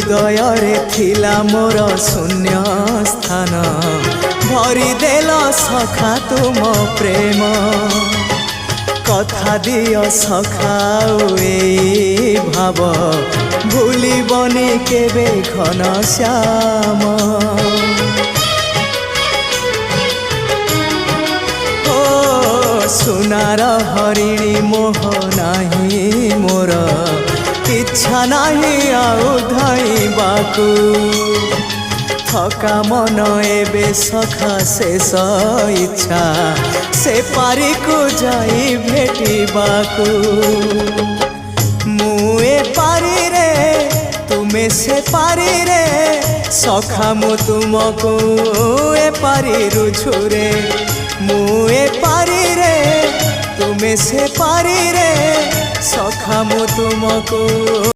हृदय रे थिला मोर शून्य स्थान भरी देल सखा तुम प्रेम कथा दियो सखाओ ए भाव भूलिबनी केबे घन श्याम सुनार हरिणी मोह नाही मोर इच्छा नहीं आउ धाइबाकू थका मन एबे सखा शेष इच्छा से पारी को जाई भेटिबाकू मुए पारी रे तुमे से पारी रे सखा मु तुमको ए पारी रुझुरे मुए पारी रे तुमे से पारी रे सखा मु तुमको।